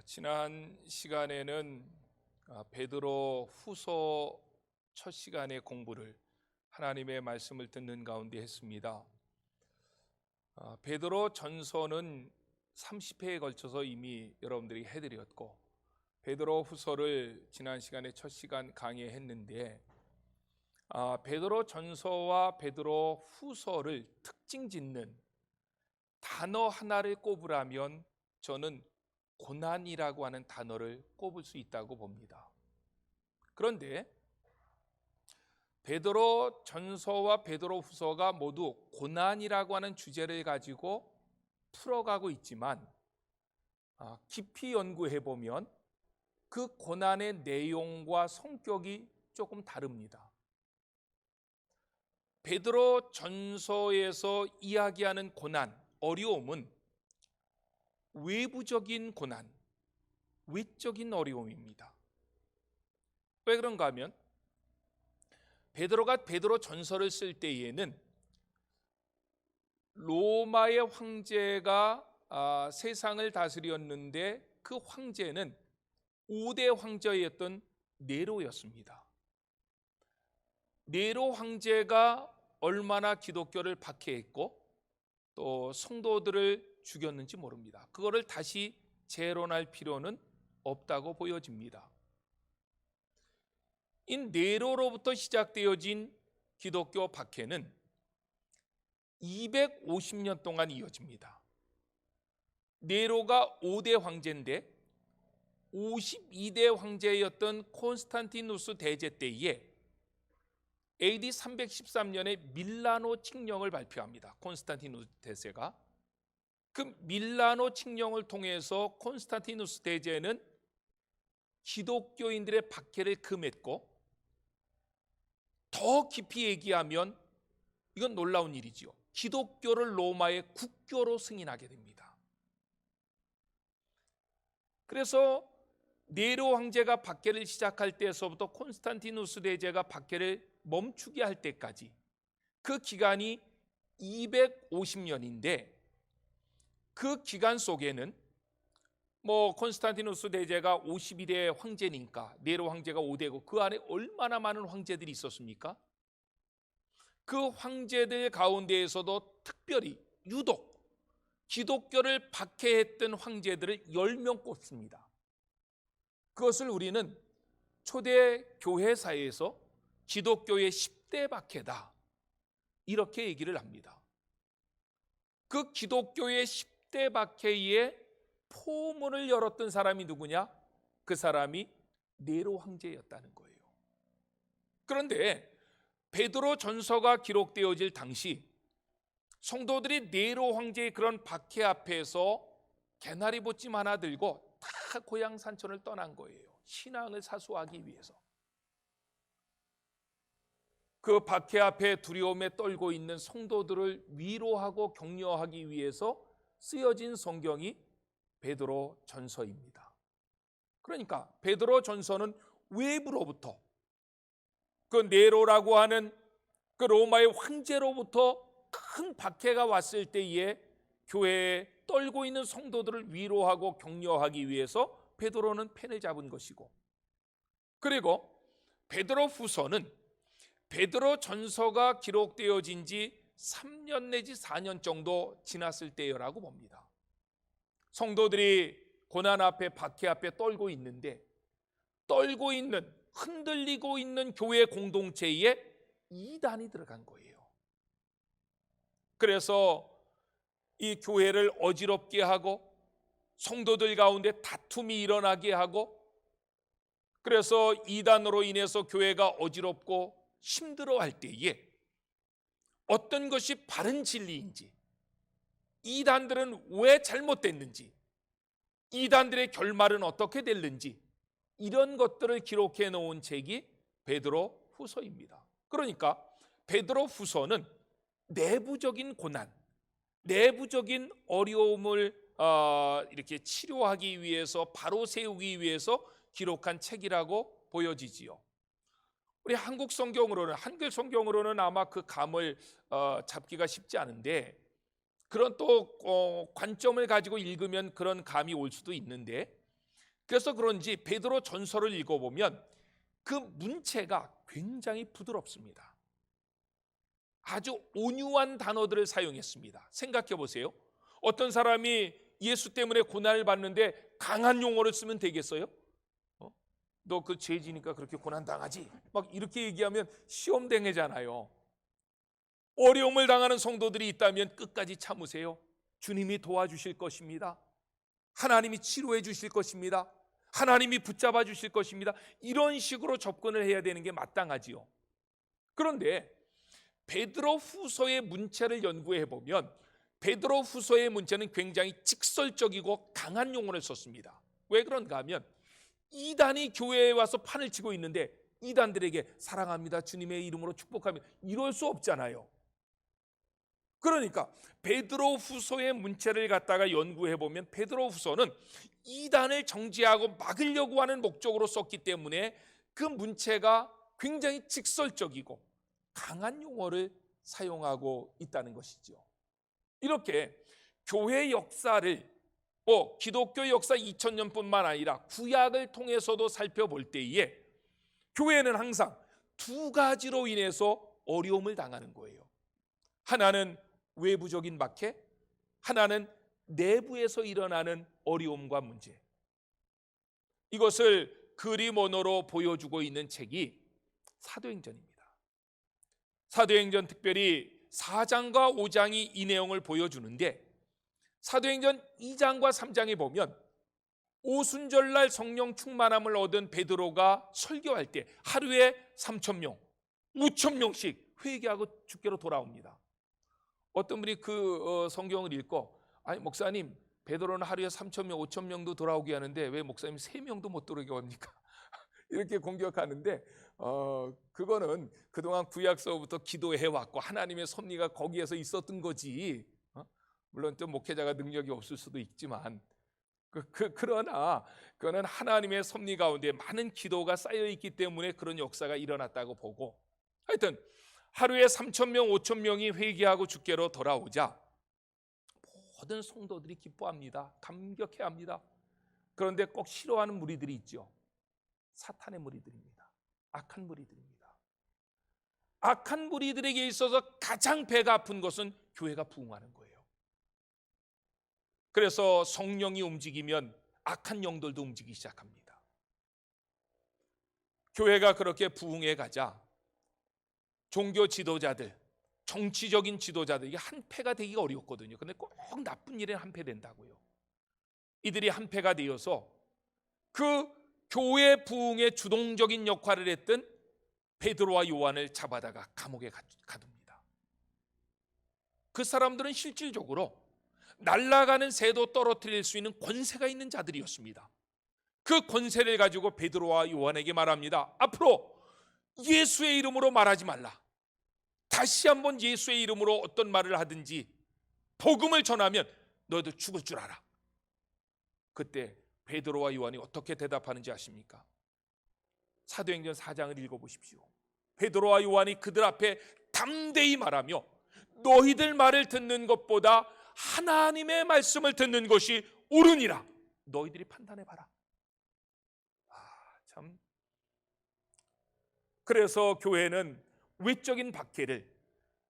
지난 시간에는 베드로 후서 첫 시간의 공부를 하나님의 말씀을 듣는 가운데 했습니다. 베드로 전서는 30회에 걸쳐서 이미 여러분들이 해드렸고, 베드로 후서를 지난 시간에 첫 시간 강의했는데, 베드로 전서와 베드로 후서를 특징 짓는 단어 하나를 꼽으라면 저는 고난이라고 하는 단어를 꼽을 수 있다고 봅니다. 그런데 베드로 전서와 베드로 후서가 모두 고난이라고 하는 주제를 가지고 풀어가고 있지만, 깊이 연구해 보면 그 고난의 내용과 성격이 조금 다릅니다. 베드로 전서에서 이야기하는 고난, 어려움은 외부적인 고난, 외적인 어려움입니다. 왜 그런가 하면 베드로가 베드로 전서를 쓸 때에는 로마의 황제가 세상을 다스렸는데, 그 황제는 5대 황제였던 네로였습니다. 네로 황제가 얼마나 기독교를 박해했고 또 성도들을 죽였는지 모릅니다. 그거를 다시 재론할 필요는 없다고 보여집니다. 이 네로로부터 시작되어진 기독교 박해는 250년 동안 이어집니다. 네로가 5대 황제인데 52대 황제였던 콘스탄티누스 대제 때에 AD 313년에 밀라노 칙령을 발표합니다. 콘스탄티누스 대제가. 그 밀라노 칙령을 통해서 콘스탄티누스 대제는 기독교인들의 박해를 금했고, 더 깊이 얘기하면 이건 놀라운 일이지요. 기독교를 로마의 국교로 승인하게 됩니다. 그래서 네로 황제가 박해를 시작할 때에서부터 콘스탄티누스 대제가 박해를 멈추게 할 때까지 그 기간이 250년인데, 그 기간 속에는 콘스탄티누스 대제가 52대 황제니까 네로 황제가 5대고 그 안에 얼마나 많은 황제들이 있었습니까? 그 황제들 가운데에서도 특별히 유독 기독교를 박해했던 황제들을 10명 꼽습니다. 그것을 우리는 초대 교회사에서 기독교의 10대 박해다, 이렇게 얘기를 합니다. 그 기독교의 10대 박해의 포문을 열었던 사람이 누구냐? 그 사람이 네로 황제였다는 거예요. 그런데 베드로 전서가 기록되어질 당시 성도들이 네로 황제의 그런 박해 앞에서 개나리 보찜 하나 들고 다 고향 산천을 떠난 거예요. 신앙을 사수하기 위해서. 그 박해 앞에 두려움에 떨고 있는 성도들을 위로하고 격려하기 위해서 쓰여진 성경이 베드로 전서입니다. 그러니까 베드로 전서는 외부로부터, 그 네로라고 하는 그 로마의 황제로부터 큰 박해가 왔을 때에 교회에 떨고 있는 성도들을 위로하고 격려하기 위해서 베드로는 펜을 잡은 것이고, 그리고 베드로 후서는 베드로 전서가 기록되어진 지 3년 내지 4년 정도 지났을 때라고 봅니다. 성도들이 고난 앞에, 박해 앞에 떨고 있는데, 떨고 있는, 흔들리고 있는 교회 공동체에 이단이 들어간 거예요. 그래서 이 교회를 어지럽게 하고 성도들 가운데 다툼이 일어나게 하고, 그래서 이단으로 인해서 교회가 어지럽고 힘들어할 때에 어떤 것이 바른 진리인지, 이단들은 왜 잘못됐는지, 이단들의 결말은 어떻게 됐는지, 이런 것들을 기록해 놓은 책이 베드로 후서입니다. 그러니까 베드로 후서는 내부적인 고난, 내부적인 어려움을 이렇게 치료하기 위해서, 바로 세우기 위해서 기록한 책이라고 보여지지요. 우리 한국 성경으로는, 한글 성경으로는 아마 그 감을 잡기가 쉽지 않은데, 그런 또 관점을 가지고 읽으면 그런 감이 올 수도 있는데, 그래서 그런지 베드로 전서를 읽어보면 그 문체가 굉장히 부드럽습니다. 아주 온유한 단어들을 사용했습니다. 생각해 보세요. 어떤 사람이 예수 때문에 고난을 받는데 강한 용어를 쓰면 되겠어요? 너 그 죄지니까 그렇게 고난 당하지? 막 이렇게 얘기하면 시험댕이잖아요. 어려움을 당하는 성도들이 있다면 끝까지 참으세요. 주님이 도와주실 것입니다. 하나님이 치료해 주실 것입니다. 하나님이 붙잡아 주실 것입니다. 이런 식으로 접근을 해야 되는 게 마땅하지요. 그런데 베드로 후서의 문체를 연구해 보면 베드로 후서의 문체는 굉장히 직설적이고 강한 용어를 썼습니다. 왜 그런가 하면 이단이 교회에 와서 판을 치고 있는데 이단들에게 사랑합니다, 주님의 이름으로 축복합니다, 이럴 수 없잖아요. 그러니까 베드로 후서의 문체를 갖다가 연구해 보면 베드로 후서는 이단을 정죄하고 막으려고 하는 목적으로 썼기 때문에 그 문체가 굉장히 직설적이고 강한 용어를 사용하고 있다는 것이죠. 이렇게 교회 역사를 기독교 역사 2000년뿐만 아니라 구약을 통해서도 살펴볼 때에 교회는 항상 두 가지로 인해서 어려움을 당하는 거예요. 하나는 외부적인 박해, 하나는 내부에서 일어나는 어려움과 문제. 이것을 그림 언어로 보여주고 있는 책이 사도행전입니다. 사도행전 특별히 4장과 5장이 이 내용을 보여주는데 사도행전 2장과 3장에 보면 오순절날 성령 충만함을 얻은 베드로가 설교할 때 하루에 3,000명, 5,000명씩 회개하고 주께로 돌아옵니다. 어떤 분이 그 성경을 읽고 아니 목사님 베드로는 하루에 3,000명, 5,000명도 돌아오게 하는데 왜 목사님 3명도 못 돌아오게 합니까? 이렇게 공격하는데 그거는 그동안 구약서부터 기도해왔고 하나님의 섭리가 거기에서 있었던 거지. 물론 또 목회자가 능력이 없을 수도 있지만 그러나 그거는 하나님의 섭리 가운데 많은 기도가 쌓여있기 때문에 그런 역사가 일어났다고 보고 하여튼 하루에 3,000명, 5,000명이 회개하고 주께로 돌아오자 모든 성도들이 기뻐합니다. 감격해합니다. 그런데 꼭 싫어하는 무리들이 있죠. 사탄의 무리들입니다. 악한 무리들입니다. 악한 무리들에게 있어서 가장 배가 아픈 것은 교회가 부흥하는 거예요. 그래서 성령이 움직이면 악한 영들도 움직이기 시작합니다. 교회가 그렇게 부흥해 가자 종교 지도자들, 정치적인 지도자들, 이게 한패가 되기가 어렵거든요. 근데 꼭 나쁜 일에 한패된다고요. 이들이 한패가 되어서 그 교회 부흥의 주동적인 역할을 했던 베드로와 요한을 잡아다가 감옥에 가둡니다. 그 사람들은 실질적으로 날아가는 새도 떨어뜨릴 수 있는 권세가 있는 자들이었습니다. 그 권세를 가지고 베드로와 요한에게 말합니다. 앞으로 예수의 이름으로 말하지 말라. 다시 한번 예수의 이름으로 어떤 말을 하든지 복음을 전하면 너희도 죽을 줄 알아. 그때 베드로와 요한이 어떻게 대답하는지 아십니까? 사도행전 4장을 읽어보십시오. 베드로와 요한이 그들 앞에 담대히 말하며 너희들 말을 듣는 것보다 하나님의 말씀을 듣는 것이 옳으니라. 너희들이 판단해봐라. 참. 그래서 교회는 외적인 박해를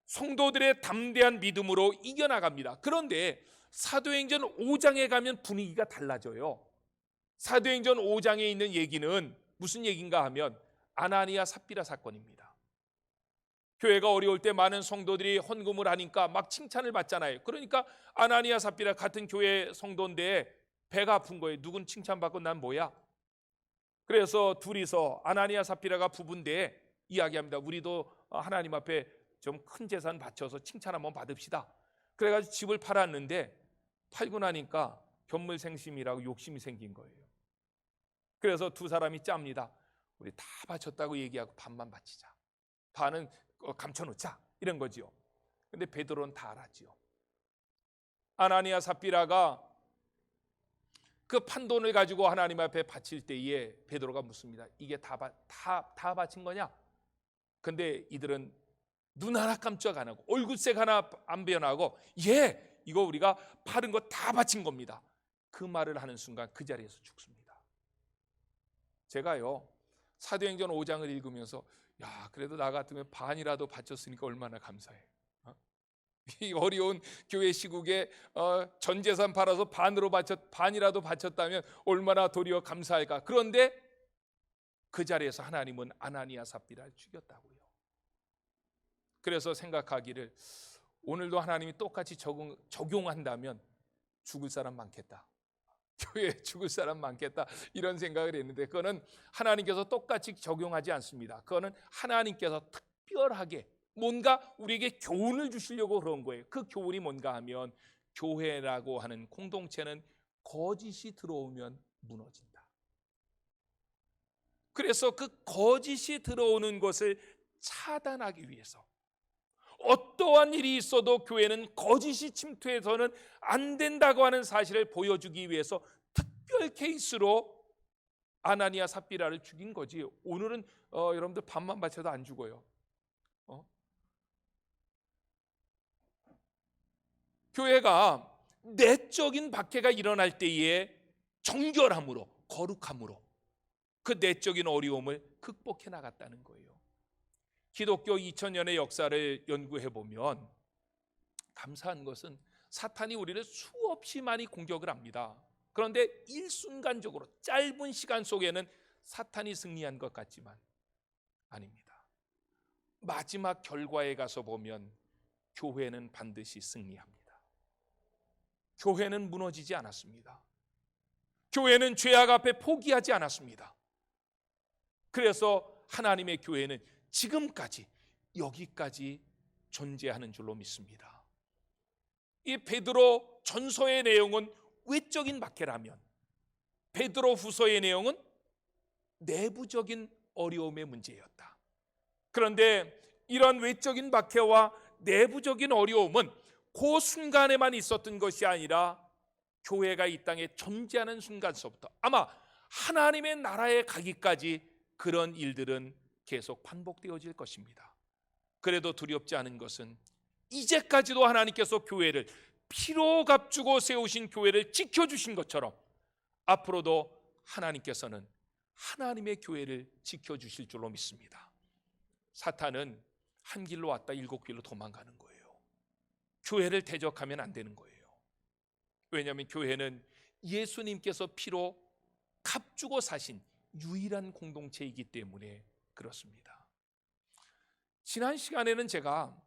성도들의 담대한 믿음으로 이겨나갑니다. 그런데 사도행전 5장에 가면 분위기가 달라져요. 사도행전 5장에 있는 얘기는 무슨 얘기인가 하면 아나니아 삽비라 사건입니다. 교회가 어려울 때 많은 성도들이 헌금을 하니까 막 칭찬을 받잖아요. 그러니까 아나니아 삽비라 같은 교회 성도인데 배가 아픈 거예요. 누군 칭찬받고 난 뭐야? 그래서 둘이서 아나니아 삽비라가 부부인데 이야기합니다. 우리도 하나님 앞에 좀 큰 재산 바쳐서 칭찬 한번 받읍시다. 그래가지고 집을 팔았는데 팔고 나니까 견물생심이라고 욕심이 생긴 거예요. 그래서 두 사람이 짭니다. 우리 다 바쳤다고 얘기하고 반만 바치자. 반은 감춰놓자. 이런 거지요. 근데 베드로는 다 알았지요. 아나니아 삽비라가 그 판돈을 가지고 하나님 앞에 바칠 때에 베드로가 묻습니다. 이게 다 바친 거냐? 근데 이들은 눈 하나 깜짝 안 하고 얼굴색 하나 안 변하고 이거 우리가 파는 거 다 바친 겁니다. 그 말을 하는 순간 그 자리에서 죽습니다. 제가요 사도행전 5장을 읽으면서 야, 그래도 나 같으면 반이라도 바쳤으니까 얼마나 감사해. 이 어려운 교회 시국에 전 재산 팔아서 반이라도 바쳤다면 얼마나 도리어 감사할까. 그런데 그 자리에서 하나님은 아나니아 삽비라를 죽였다고요. 그래서 생각하기를 오늘도 하나님이 똑같이 적용한다면 죽을 사람 많겠다. 교회에 죽을 사람 많겠다, 이런 생각을 했는데 그거는 하나님께서 똑같이 적용하지 않습니다. 그거는 하나님께서 특별하게 뭔가 우리에게 교훈을 주시려고 그런 거예요. 그 교훈이 뭔가 하면 교회라고 하는 공동체는 거짓이 들어오면 무너진다. 그래서 그 거짓이 들어오는 것을 차단하기 위해서 어떠한 일이 있어도 교회는 거짓이 침투해서는 안 된다고 하는 사실을 보여주기 위해서 특별 케이스로 아나니아 삽비라를 죽인 거지. 오늘은 여러분들 밥만 바쳐도 안 죽어요. 교회가 내적인 박해가 일어날 때에 정결함으로, 거룩함으로 그 내적인 어려움을 극복해 나갔다는 거예요. 기독교 2000년의 역사를 연구해 보면 감사한 것은 사탄이 우리를 수없이 많이 공격을 합니다. 그런데 일순간적으로 짧은 시간 속에는 사탄이 승리한 것 같지만 아닙니다. 마지막 결과에 가서 보면 교회는 반드시 승리합니다. 교회는 무너지지 않았습니다. 교회는 죄악 앞에 포기하지 않았습니다. 그래서 하나님의 교회는 지금까지 여기까지 존재하는 줄로 믿습니다. 이 베드로 전서의 내용은 외적인 박해라면 베드로 후서의 내용은 내부적인 어려움의 문제였다. 그런데 이런 외적인 박해와 내부적인 어려움은 그 순간에만 있었던 것이 아니라 교회가 이 땅에 존재하는 순간서부터 아마 하나님의 나라에 가기까지 그런 일들은 계속 반복되어질 것입니다. 그래도 두렵지 않은 것은 이제까지도 하나님께서 교회를 피로 값주고 세우신 교회를 지켜주신 것처럼 앞으로도 하나님께서는 하나님의 교회를 지켜주실 줄로 믿습니다. 사탄은 한 길로 왔다 7길로 도망가는 거예요. 교회를 대적하면 안 되는 거예요. 왜냐하면 교회는 예수님께서 피로 값주고 사신 유일한 공동체이기 때문에 그렇습니다. 지난 시간에는 제가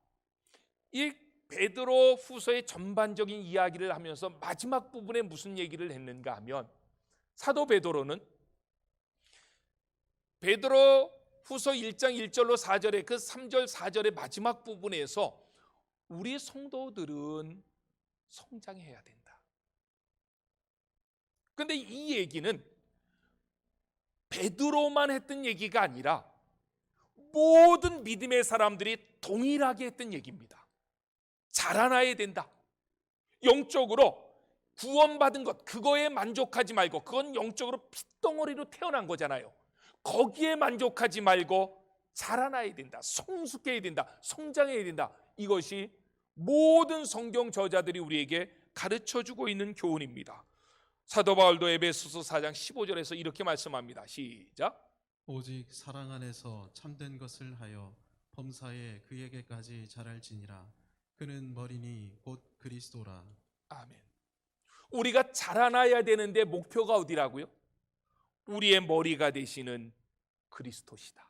이 베드로 후서의 전반적인 이야기를 하면서 마지막 부분에 무슨 얘기를 했는가 하면 사도 베드로는 베드로 후서 1장 1절로 4절의 그 3절 4절의 마지막 부분에서 우리 성도들은 성장해야 된다. 그런데 이 얘기는 베드로만 했던 얘기가 아니라 모든 믿음의 사람들이 동일하게 했던 얘기입니다. 자라나야 된다. 영적으로 구원받은 것, 그거에 만족하지 말고, 그건 영적으로 핏덩어리로 태어난 거잖아요. 거기에 만족하지 말고 자라나야 된다. 성숙해야 된다. 성장해야 된다. 이것이 모든 성경 저자들이 우리에게 가르쳐주고 있는 교훈입니다. 사도 바울도 에베소서 4장 15절에서 이렇게 말씀합니다. 시작. 오직 사랑 안에서 참된 것을 하여 범사에 그에게까지 자랄지니라. 그는 머리니 곧 그리스도라. 아멘. 우리가 자라나야 되는데 목표가 어디라고요? 우리의 머리가 되시는 그리스도시다.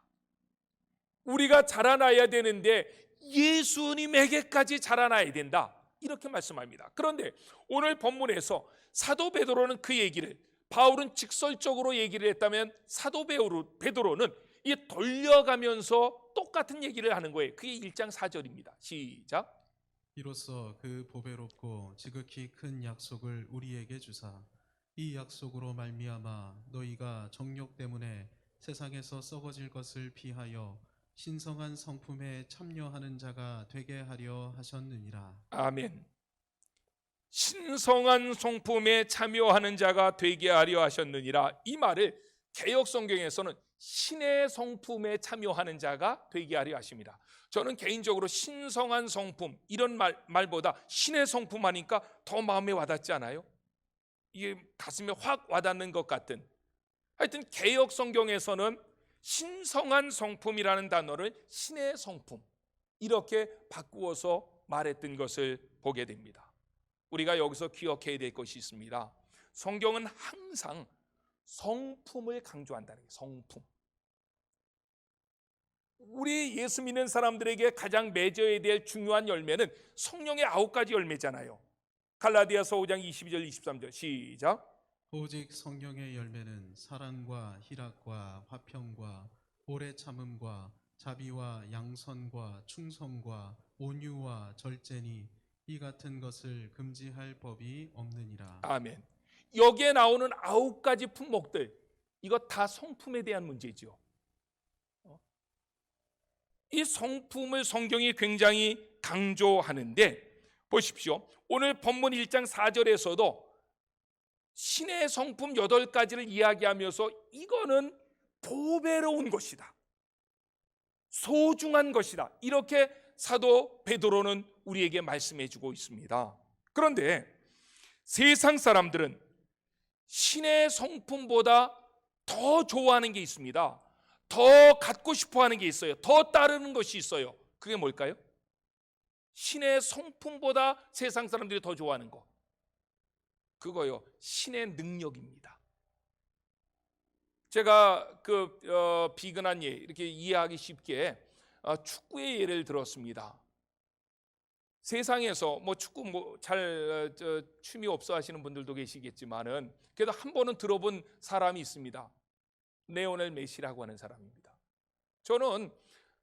우리가 자라나야 되는데 예수님에게까지 자라나야 된다. 이렇게 말씀합니다. 그런데 오늘 본문에서 사도 베드로는 그 얘기를, 바울은 직설적으로 얘기를 했다면 사도 베드로는 이 돌려가면서 똑같은 얘기를 하는 거예요. 그게 1장 4절입니다. 시작. 이로써 그 보배롭고 지극히 큰 약속을 우리에게 주사 이 약속으로 말미암아 너희가 정욕 때문에 세상에서 썩어질 것을 피하여 신성한 성품에 참여하는 자가 되게 하려 하셨느니라. 아멘. 신성한 성품에 참여하는 자가 되게 하려 하셨느니라. 이 말을 개역 성경에서는 신의 성품에 참여하는 자가 되게 하려 하십니다. 저는 개인적으로 신성한 성품, 이런 말보다 신의 성품 하니까 더 마음에 와닿지 않아요? 이게 가슴에 확 와닿는 것 같은, 하여튼 개역 성경에서는 신성한 성품이라는 단어를 신의 성품 이렇게 바꾸어서 말했던 것을 보게 됩니다. 우리가 여기서 기억해야 될 것이 있습니다. 성경은 항상 성품을 강조한다는 거예요. 성품. 우리 예수 믿는 사람들에게 가장 맺어야 될 중요한 열매는 성령의 9가지 열매잖아요. 갈라디아서 5장 22절 23절 시작. 오직 성령의 열매는 사랑과 희락과 화평과 오래 참음과 자비와 양선과 충성과 온유와 절제니 이 같은 것을 금지할 법이 없느니라. 아멘. 여기에 나오는 9가지 품목들, 이거 다 성품에 대한 문제죠. 이 성품을 성경이 굉장히 강조하는데, 보십시오. 오늘 본문 1장 4절에서도 신의 성품 8가지를 이야기하면서 이거는 보배로운 것이다, 소중한 것이다, 이렇게 사도 베드로는 우리에게 말씀해 주고 있습니다. 그런데 세상 사람들은 신의 성품보다 더 좋아하는 게 있습니다. 더 갖고 싶어 하는 게 있어요. 더 따르는 것이 있어요. 그게 뭘까요? 신의 성품보다 세상 사람들이 더 좋아하는 거, 그거요, 신의 능력입니다. 제가 비근한 예, 이렇게 이해하기 쉽게 축구의 예를 들었습니다. 세상에서 축구 잘 취미 없어 하시는 분들도 계시겠지만은 그래도 한 번은 들어본 사람이 있습니다. 레오넬 메시라고 하는 사람입니다. 저는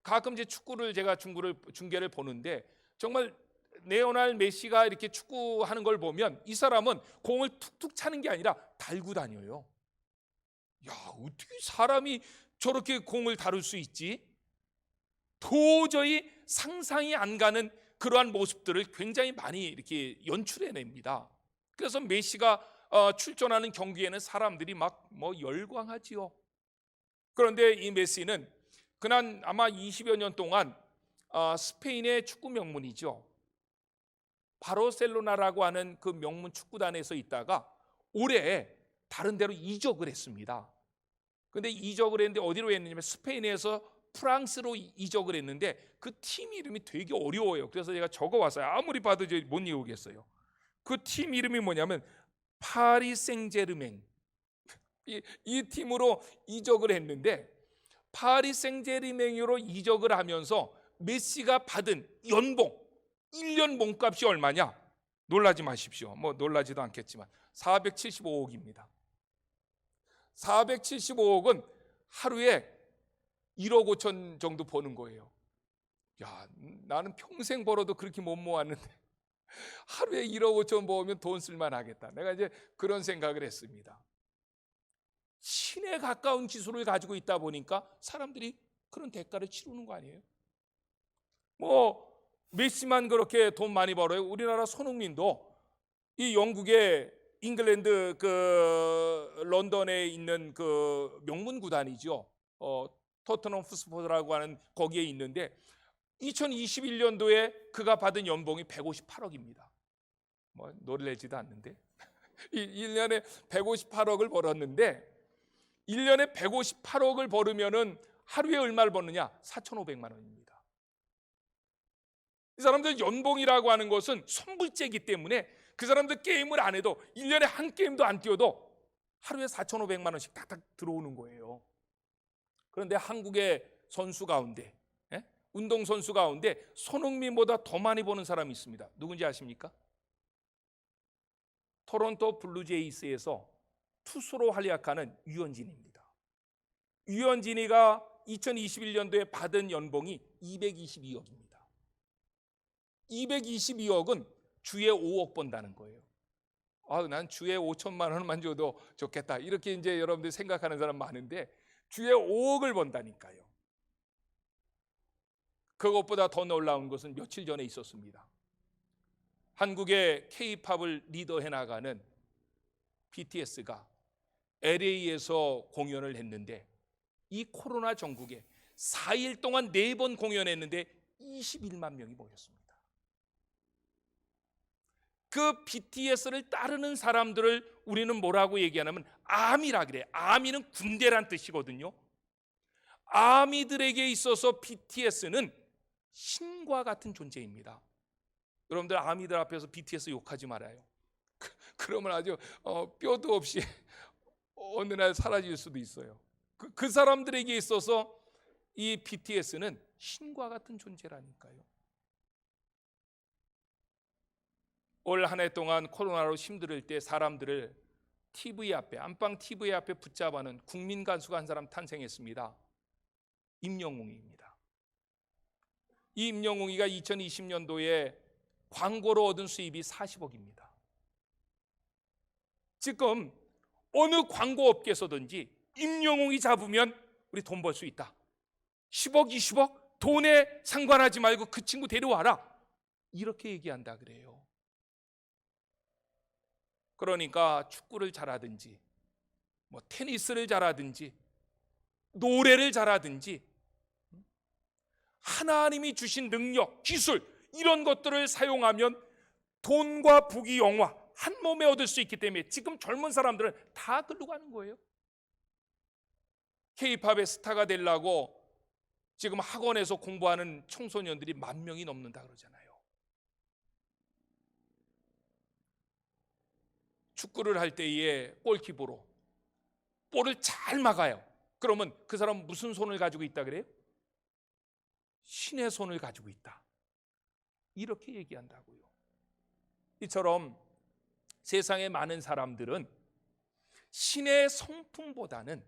가끔 제 축구를 제가 중계를 보는데 정말 레오넬 메시가 이렇게 축구하는 걸 보면 이 사람은 공을 툭툭 차는 게 아니라 달고 다녀요. 야, 어떻게 사람이 저렇게 공을 다룰 수 있지? 도저히 상상이 안 가는 그러한 모습들을 굉장히 많이 이렇게 연출해냅니다. 그래서 메시가 출전하는 경기에는 사람들이 막 열광하지요. 그런데 이 메시는 그난 아마 20여 년 동안 스페인의 축구 명문이죠, 바르셀로나라고 하는 그 명문 축구단에서 있다가 올해 다른 데로 이적을 했습니다. 그런데 이적을 했는데 어디로 했느냐면 스페인에서 프랑스로 이적을 했는데 그 팀 이름이 되게 어려워요. 그래서 제가 적어왔어요. 아무리 봐도 못 외우겠어요. 그 팀 이름이 뭐냐면 파리 생제르맹. 이 팀으로 이적을 했는데 파리 생제르맹으로 이적을 하면서 메시가 받은 연봉, 1년 몸값이 얼마냐? 놀라지 마십시오. 놀라지도 않겠지만 475억입니다. 475억은 하루에 1억 5천 정도 버는 거예요. 야, 나는 평생 벌어도 그렇게 못 모았는데 하루에 1억 5천 모으면 돈 쓸만 하겠다. 내가 이제 그런 생각을 했습니다. 신에 가까운 기술을 가지고 있다 보니까 사람들이 그런 대가를 치르는 거 아니에요? 메시만 그렇게 돈 많이 벌어요. 우리나라 손흥민도 이 영국의 잉글랜드 런던에 있는 그 명문 구단이죠. 토트넘 핫스퍼라고 하는 거기에 있는데 2021년도에 그가 받은 연봉이 158억입니다. 놀래지도 않는데 1년에 158억을 벌었는데 1년에 158억을 벌으면은 하루에 얼마를 버느냐? 4,500만 원입니다. 이 사람들 연봉이라고 하는 것은 선불제이기 때문에 그 사람들 게임을 안 해도 1년에 한 게임도 안 뛰어도 하루에 4,500만 원씩 탁탁 들어오는 거예요. 그런데 한국의 선수 가운데, 운동선수 가운데 손흥민보다 더 많이 버는 사람이 있습니다. 누군지 아십니까? 토론토 블루제이스에서 투수로 활약하는 유현진입니다. 유현진이가 2021년도에 받은 연봉이 222억입니다. 222억은 주에 5억 번다는 거예요. 난 주에 5천만 원만 줘도 좋겠다, 이렇게 이제 여러분들이 생각하는 사람 많은데 주에 5억을 번다니까요. 그것보다 더 놀라운 것은 며칠 전에 있었습니다. 한국의 K-팝을 리더해 나가는 BTS가 LA에서 공연을 했는데 이 코로나 전국에 4일 동안 4번 공연했는데 21만 명이 모였습니다. 그 BTS를 따르는 사람들을 우리는 뭐라고 얘기하냐면 아미라 그래. 아미는 군대란 뜻이거든요. 아미들에게 있어서 BTS는 신과 같은 존재입니다. 여러분들 아미들 앞에서 BTS 욕하지 말아요. 그러면 아주 뼈도 없이 어느 날 사라질 수도 있어요. 그 사람들에게 있어서 이 BTS는 신과 같은 존재라니까요. 올 한 해 동안 코로나로 힘들 때 사람들을 TV 앞에, 안방 TV 앞에 붙잡아는 국민 간수가 한 사람 탄생했습니다. 임영웅입니다. 이 임영웅이가 2020년도에 광고로 얻은 수입이 40억입니다. 지금 어느 광고 업계에서든지 임영웅이 잡으면 우리 돈 벌 수 있다. 10억, 20억 돈에 상관하지 말고 그 친구 데려와라. 이렇게 얘기한다 그래요. 그러니까 축구를 잘하든지 뭐 테니스를 잘하든지 노래를 잘하든지 하나님이 주신 능력, 기술 이런 것들을 사용하면 돈과 부귀 영화 한 몸에 얻을 수 있기 때문에 지금 젊은 사람들은 다 글로 가는 거예요. K-팝의 스타가 되려고 지금 학원에서 공부하는 청소년들이 10,000명이 넘는다 그러잖아요. 축구를 할 때에 골키퍼로 볼을 잘 막아요. 그러면 그 사람은 무슨 손을 가지고 있다 그래요? 신의 손을 가지고 있다. 이렇게 얘기한다고요. 이처럼 세상의 많은 사람들은 신의 성품보다는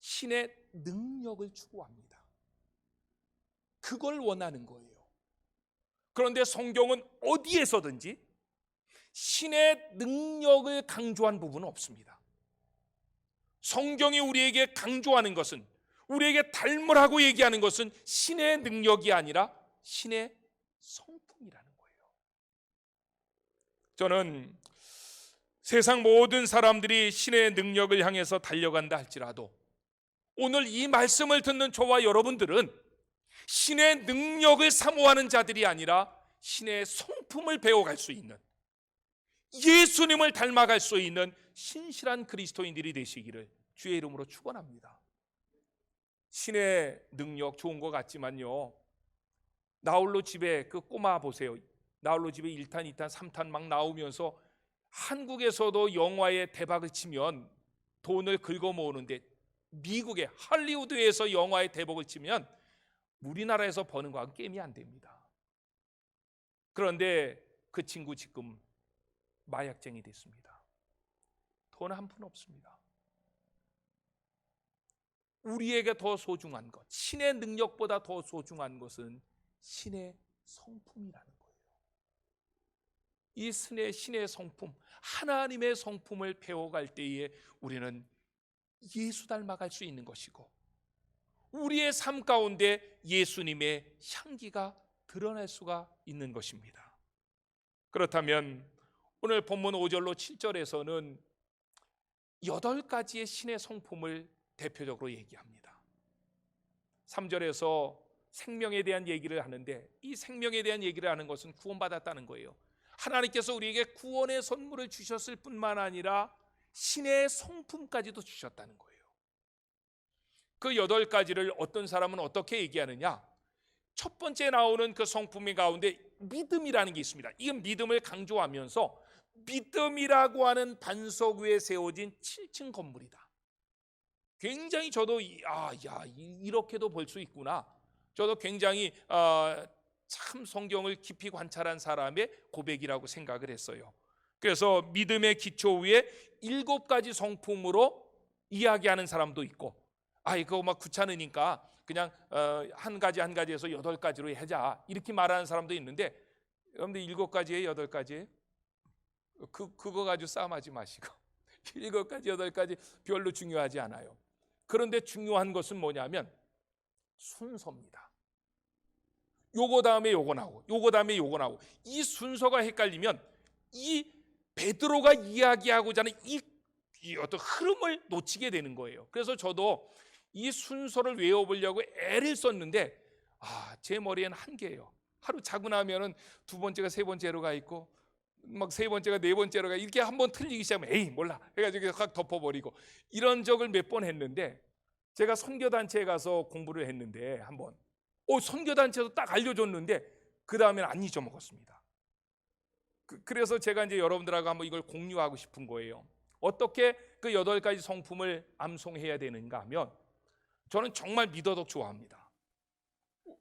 신의 능력을 추구합니다. 그걸 원하는 거예요. 그런데 성경은 어디에서든지 신의 능력을 강조한 부분은 없습니다. 성경이 우리에게 강조하는 것은, 우리에게 닮으라고 얘기하는 것은 신의 능력이 아니라 신의 성품이라는 거예요. 저는 세상 모든 사람들이 신의 능력을 향해서 달려간다 할지라도 오늘 이 말씀을 듣는 저와 여러분들은 신의 능력을 사모하는 자들이 아니라 신의 성품을 배워갈 수 있는, 예수님을 닮아갈 수 있는 신실한 그리스도인들이 되시기를 주의 이름으로 축원합니다. 신의 능력 좋은 것 같지만요, 나홀로 집에 그 꼬마 보세요. 나홀로 집에 1탄, 2탄, 3탄 막 나오면서 한국에서도 영화에 대박을 치면 돈을 긁어 모으는데 미국의 할리우드에서 영화에 대박을 치면 우리나라에서 버는 거하고 게임이 안 됩니다. 그런데 그 친구 지금 마약쟁이 됐습니다. 돈 한 푼 없습니다. 우리에게 더 소중한 것, 신의 능력보다 더 소중한 것은 신의 성품이라는 거예요. 이 신의 성품, 하나님의 성품을 배워갈 때에 우리는 예수 닮아갈 수 있는 것이고 우리의 삶 가운데 예수님의 향기가 드러날 수가 있는 것입니다. 그렇다면 오늘 본문 5절로 7절에서는 8가지의 신의 성품을 대표적으로 얘기합니다. 3절에서 생명에 대한 얘기를 하는데 이 생명에 대한 얘기를 하는 것은 구원받았다는 거예요. 하나님께서 우리에게 구원의 선물을 주셨을 뿐만 아니라 신의 성품까지도 주셨다는 거예요. 그 8가지를 어떤 사람은 어떻게 얘기하느냐? 첫 번째 나오는 그 성품 가운데 믿음이라는 게 있습니다. 이건 믿음을 강조하면서 믿음이라고 하는 반석 위에 세워진 7층 건물이다. 굉장히 저도 이렇게도 볼 수 있구나. 저도 굉장히 참 성경을 깊이 관찰한 사람의 고백이라고 생각을 했어요. 그래서 믿음의 기초 위에 7가지 성품으로 이야기하는 사람도 있고, 그거 막 귀찮으니까 그냥 한 가지에서 8가지로 하자 이렇게 말하는 사람도 있는데, 여러분들 7가지에 8가지 그거 가지고 싸움하지 마시고 7가지 8가지 별로 중요하지 않아요. 그런데 중요한 것은 뭐냐면 순서입니다. 요거 다음에 요거 나오고 요거 다음에 요거 나오고, 이 순서가 헷갈리면 이 베드로가 이야기하고자 하는 이 어떤 흐름을 놓치게 되는 거예요. 그래서 저도 이 순서를 외워보려고 애를 썼는데 제 머리에는 한계예요. 하루 자고 나면은 2번째가 3번째로 가 있고 막 세 번째가 네 번째로가 이렇게 한번 틀리기 시작하면 에이 몰라 해가지고 확 덮어버리고 이런 적을 몇 번 했는데, 제가 선교단체에 가서 공부를 했는데 한번 선교단체에서 딱 알려줬는데 그 다음에는 안 잊어먹었습니다. 그래서 제가 이제 여러분들하고 한번 이걸 공유하고 싶은 거예요. 어떻게 그 8가지 성품을 암송해야 되는가 하면, 저는 정말 미더덕 좋아합니다.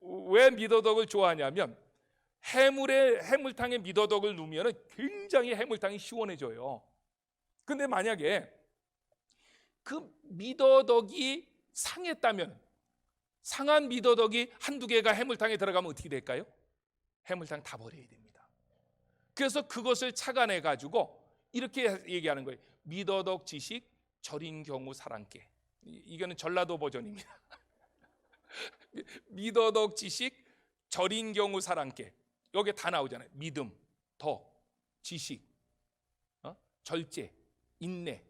왜 미더덕을 좋아하냐면 해물탕에 미더덕을 넣으면 굉장히 해물탕이 시원해져요. 근데 만약에 그 미더덕이 상했다면, 상한 미더덕이 한두 개가 해물탕에 들어가면 어떻게 될까요? 해물탕 다 버려야 됩니다. 그래서 그것을 착안해 가지고 이렇게 얘기하는 거예요. 미더덕 지식 절인 경우 사랑께. 이거는 전라도 버전입니다. 미더덕 지식 절인 경우 사랑께. 여기 다 나오잖아요. 믿음, 더, 지식, 절제, 인내,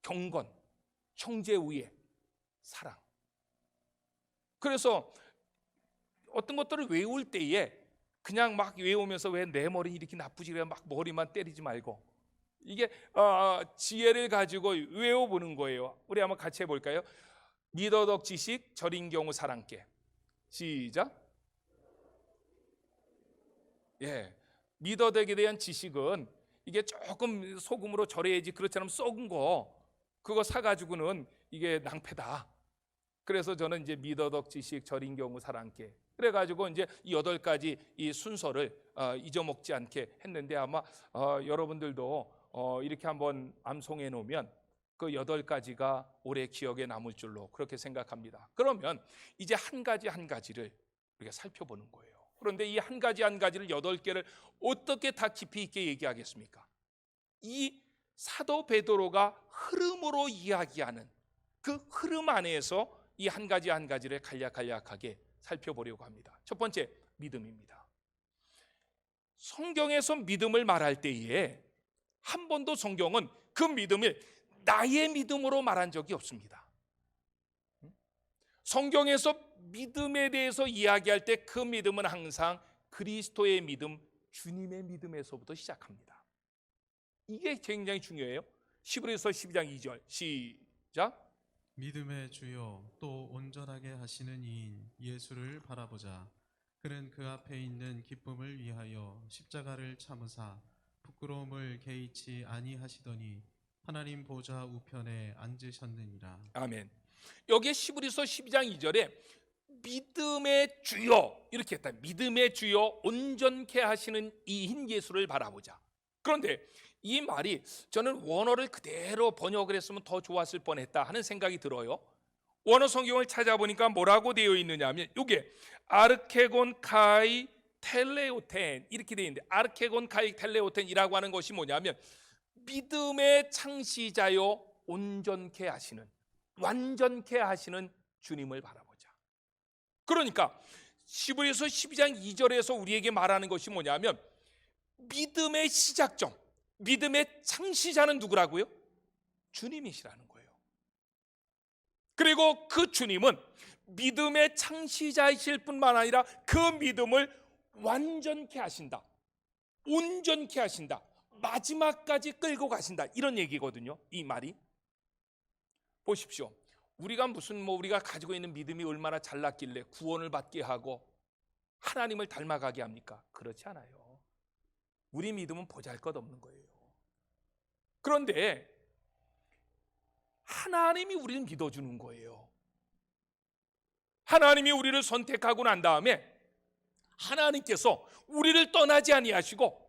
경건, 형제 우애, 사랑. 그래서 어떤 것들을 외울 때에 그냥 막 외우면서 왜 내 머리 이렇게 나쁘지 그래 막 머리만 때리지 말고, 이게 지혜를 가지고 외워보는 거예요. 우리 한번 같이 해볼까요? 미더덕 지식 절인 경우 사랑께. 시작. 예, 미더덕에 대한 지식은 이게 조금 소금으로 절여야지, 그렇지 않으면 썩은 거 그거 사가지고는 이게 낭패다. 그래서 저는 이제 미더덕 지식 절인 경우 사랑께, 그래가지고 이제 이 8가지 이 순서를 잊어먹지 않게 했는데, 아마 여러분들도 이렇게 한번 암송해 놓으면 그 8가지가 오래 기억에 남을 줄로 그렇게 생각합니다. 그러면 이제 한 가지 한 가지를 우리가 살펴보는 거예요. 그런데 이 한 가지 한 가지를 8개를 어떻게 다 깊이 있게 얘기하겠습니까? 이 사도 베드로가 흐름으로 이야기하는 그 흐름 안에서 이 한 가지 한 가지를 간략하게 살펴보려고 합니다. 첫 번째, 믿음입니다. 성경에서 믿음을 말할 때에 한 번도 성경은 그 믿음을 나의 믿음으로 말한 적이 없습니다. 성경에서 믿음에 대해서 이야기할 때 그 믿음은 항상 그리스도의 믿음, 주님의 믿음에서부터 시작합니다. 이게 굉장히 중요해요. 히브리서 12장 2절 시작. 믿음의 주요 또 온전하게 하시는 이인 예수를 바라보자. 그는 그 앞에 있는 기쁨을 위하여 십자가를 참으사 부끄러움을 개의치 아니하시더니 하나님 보좌 우편에 앉으셨느니라. 아멘. 여기에 히브리서 12장 2절에 믿음의 주요 이렇게 했다. 믿음의 주요 온전케 하시는 이인 예수를 바라보자. 그런데 이 말이 저는 원어를 그대로 번역을 했으면 더 좋았을 뻔했다 하는 생각이 들어요. 원어 성경을 찾아보니까 뭐라고 되어 있느냐 하면 이게 아르케곤 카이 텔레오텐 이렇게 되어 있는데, 아르케곤 카이 텔레오텐이라고 하는 것이 뭐냐면 믿음의 창시자요 온전케 하시는, 완전케 하시는 주님을 바라보자. 그러니까 히브리서 12장 2절에서 우리에게 말하는 것이 뭐냐면 믿음의 시작점, 믿음의 창시자는 누구라고요? 주님이시라는 거예요. 그리고 그 주님은 믿음의 창시자이실 뿐만 아니라 그 믿음을 완전케 하신다, 온전케 하신다, 마지막까지 끌고 가신다, 이런 얘기거든요. 이 말이 보십시오. 우리가 우리가 가지고 있는 믿음이 얼마나 잘났길래 구원을 받게 하고 하나님을 닮아가게 합니까? 그렇지 않아요. 우리 믿음은 보잘것없는 거예요. 그런데 하나님이 우리를 믿어주는 거예요. 하나님이 우리를 선택하고 난 다음에 하나님께서 우리를 떠나지 아니하시고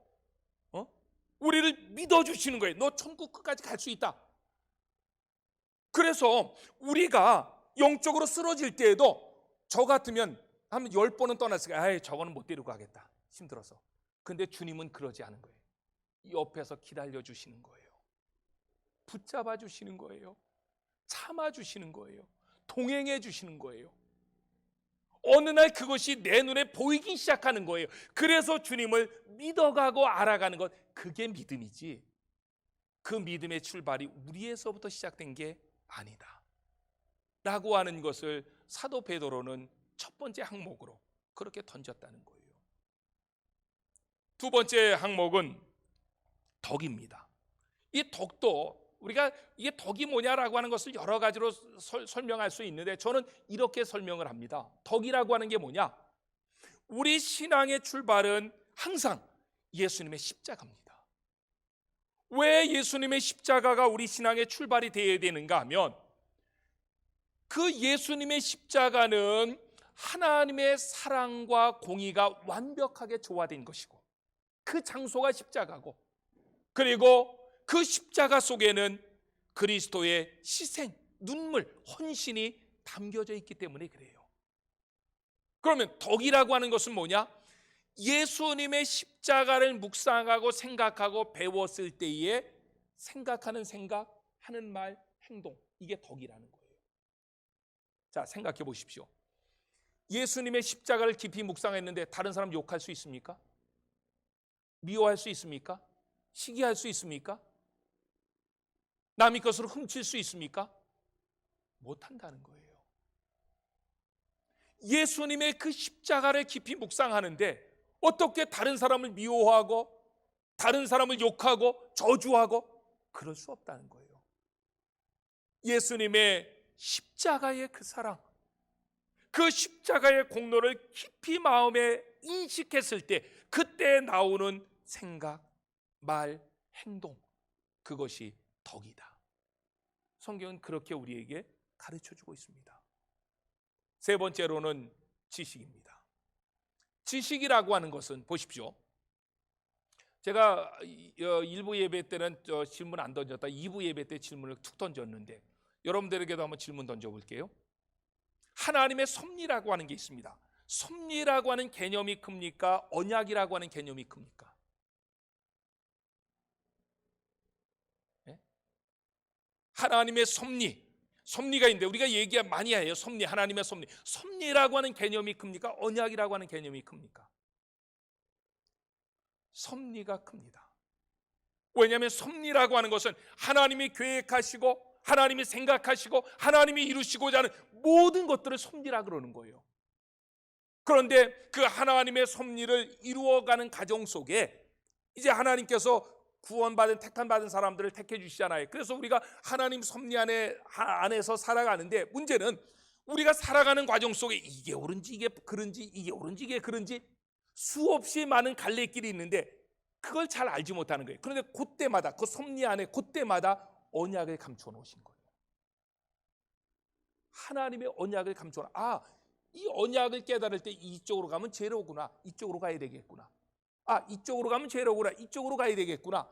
우리를 믿어주시는 거예요. 너 천국 끝까지 갈 수 있다. 그래서 우리가 영적으로 쓰러질 때에도 저 같으면 한 10번은 떠났을 거예요. 아이, 저거는 못 데리고 가겠다, 힘들어서. 근데 주님은 그러지 않은 거예요. 옆에서 기다려 주시는 거예요. 붙잡아 주시는 거예요. 참아 주시는 거예요. 동행해 주시는 거예요. 어느 날 그것이 내 눈에 보이기 시작하는 거예요. 그래서 주님을 믿어가고 알아가는 것, 그게 믿음이지, 그 믿음의 출발이 우리에서부터 시작된 게 아니다 라고 하는 것을 사도 베드로는 첫 번째 항목으로 그렇게 던졌다는 거예요. 두 번째 항목은 덕입니다. 이 덕도 우리가 이게 덕이 뭐냐라고 하는 것을 여러 가지로 설명할 수 있는데 저는 이렇게 설명을 합니다. 덕이라고 하는 게 뭐냐? 우리 신앙의 출발은 항상 예수님의 십자가입니다. 왜 예수님의 십자가가 우리 신앙의 출발이 되어야 되는가 하면 그 예수님의 십자가는 하나님의 사랑과 공의가 완벽하게 조화된 것이고 그 장소가 십자가고 그리고 그 십자가 속에는 그리스도의 희생, 눈물, 헌신이 담겨져 있기 때문에 그래요. 그러면 덕이라고 하는 것은 뭐냐? 예수님의 십자가를 묵상하고 생각하고 배웠을 때에 생각하는 생각, 하는 말, 행동, 이게 덕이라는 거예요. 자, 생각해 보십시오. 예수님의 십자가를 깊이 묵상했는데 다른 사람 욕할 수 있습니까? 미워할 수 있습니까? 시기할 수 있습니까? 남의 것으로 훔칠 수 있습니까? 못한다는 거예요. 예수님의 그 십자가를 깊이 묵상하는데 어떻게 다른 사람을 미워하고 다른 사람을 욕하고 저주하고 그럴 수 없다는 거예요. 예수님의 십자가의 그 사랑, 그 십자가의 공로를 깊이 마음에 인식했을 때 그때 나오는 생각, 말, 행동, 그것이 덕이다. 성경은 그렇게 우리에게 가르쳐주고 있습니다. 세 번째로는 지식입니다. 지식이라고 하는 것은 보십시오. 제가 1부 예배 때는 질문 안 던졌다 2부 예배 때 질문을 툭 던졌는데 여러분들에게도 한번 질문 던져볼게요. 하나님의 섭리라고 하는 게 있습니다. 섭리라고 하는 개념이 큽니까? 언약이라고 하는 개념이 큽니까? 네? 하나님의 섭리가 있는데 우리가 얘기 많이 해요. 섭리, 하나님의 섭리. 섭리라고 하는 개념이 큽니까? 언약이라고 하는 개념이 큽니까? 섭리가 큽니다. 왜냐하면 섭리라고 하는 것은 하나님이 계획하시고 하나님이 생각하시고 하나님이 이루시고자 하는 모든 것들을 섭리라 그러는 거예요. 그런데 그 하나님의 섭리를 이루어가는 과정 속에 이제 하나님께서 구원받은 택함받은 사람들을 택해 주시잖아요. 그래서 우리가 하나님 섭리 안에서 살아가는데 문제는 우리가 살아가는 과정 속에 이게 옳은지 이게 그른지 이게 옳은지 이게 그른지 수없이 많은 갈래길이 있는데 그걸 잘 알지 못하는 거예요. 그런데 그때마다 그 섭리 안에 그때마다 언약을 감춰 놓으신 거예요. 하나님의 언약을 감춰 놓아. 이 언약을 깨달을 때 이쪽으로 가면 죄로구나. 이쪽으로 가야 되겠구나. 이쪽으로 가면 죄로구나. 이쪽으로 가야 되겠구나.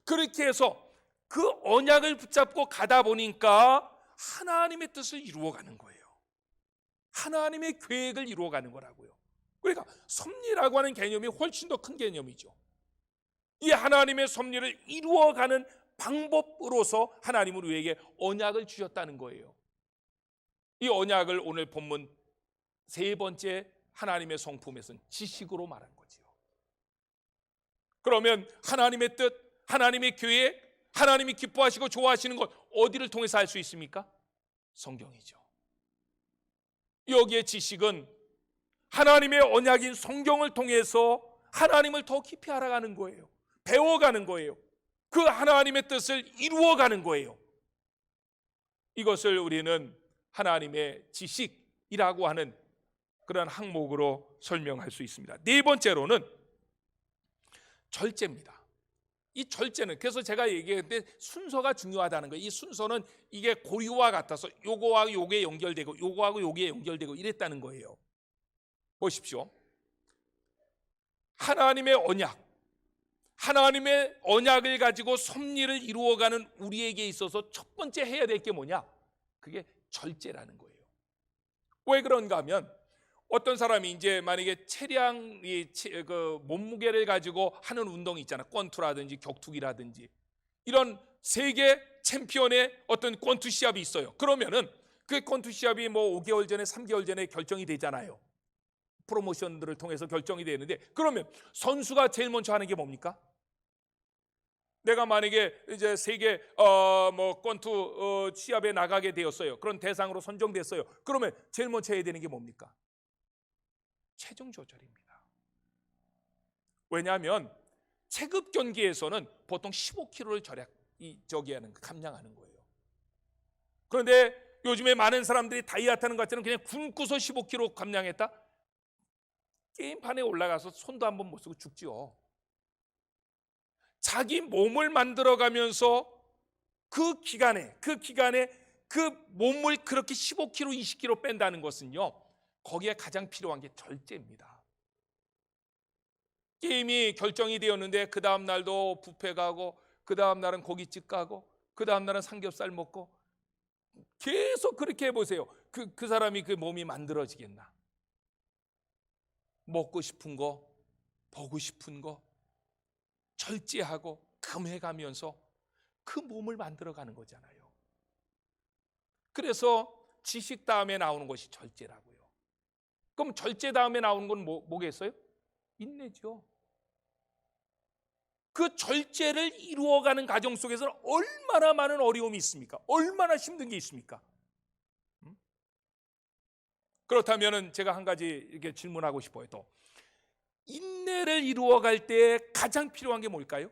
그렇게 해서 그 언약을 붙잡고 가다 보니까 하나님의 뜻을 이루어가는 거예요. 하나님의 계획을 이루어가는 거라고요. 그러니까 섭리라고 하는 개념이 훨씬 더 큰 개념이죠. 이 하나님의 섭리를 이루어가는 방법으로서 하나님은 우리에게 언약을 주셨다는 거예요. 이 언약을 오늘 본문 세 번째 하나님의 성품에서는 지식으로 말한 거지요. 그러면 하나님의 뜻, 하나님의 계획, 하나님이 기뻐하시고 좋아하시는 것 어디를 통해서 알 수 있습니까? 성경이죠. 여기에 지식은 하나님의 언약인 성경을 통해서 하나님을 더 깊이 알아가는 거예요. 배워가는 거예요. 그 하나님의 뜻을 이루어가는 거예요. 이것을 우리는 하나님의 지식이라고 하는 그런 항목으로 설명할 수 있습니다. 네 번째로는 절제입니다. 이 절제는 그래서 제가 얘기했는데 순서가 중요하다는 거예요. 이 순서는 이게 고리와 같아서 요거하고 요게 연결되고 요거하고 요게 연결되고 이랬다는 거예요. 보십시오. 하나님의 언약을 가지고 섭리를 이루어가는 우리에게 있어서 첫 번째 해야 될 게 뭐냐? 그게 절제라는 거예요. 왜 그런가 하면 어떤 사람이 이제 만약에 체량이 그 몸무게를 가지고 하는 운동이 있잖아요. 권투라든지 격투기라든지 이런 세계 챔피언의 어떤 권투 시합이 있어요. 그러면은 그 권투 시합이 뭐 5개월 전에 3개월 전에 결정이 되잖아요. 프로모션들을 통해서 결정이 되는데 그러면 선수가 제일 먼저 하는 게 뭡니까? 내가 만약에 이제 세계 뭐 권투 시합에 나가게 되었어요. 그런 대상으로 선정됐어요. 그러면 제일 먼저 해야 되는 게 뭡니까? 체중 조절입니다. 왜냐하면 체급 경기에서는 보통 15kg를 감량하는 거예요. 그런데 요즘에 많은 사람들이 다이어트 하는 것처럼 그냥 굶고서 15kg 감량했다? 게임판에 올라가서 손도 한번 못 쓰고 죽지요. 자기 몸을 만들어가면서 그 기간에 그 몸을 그렇게 15kg, 20kg 뺀다는 것은요, 거기에 가장 필요한 게 절제입니다. 게임이 결정이 되었는데 그 다음 날도 뷔페 가고, 그 다음 날은 고깃집 가고, 그 다음 날은 삼겹살 먹고, 계속 그렇게 해보세요. 그 사람이 그 몸이 만들어지겠나? 먹고 싶은 거, 보고 싶은 거 절제하고 금해가면서 그 몸을 만들어가는 거잖아요. 그래서 지식 다음에 나오는 것이 절제라고요. 그럼 절제 다음에 나오는 건 뭐겠어요? 인내죠. 그 절제를 이루어가는 과정 속에서는 얼마나 많은 어려움이 있습니까? 얼마나 힘든 게 있습니까? 그렇다면 제가 한 가지 이렇게 질문하고 싶어요. 또 인내를 이루어갈 때 가장 필요한 게 뭘까요?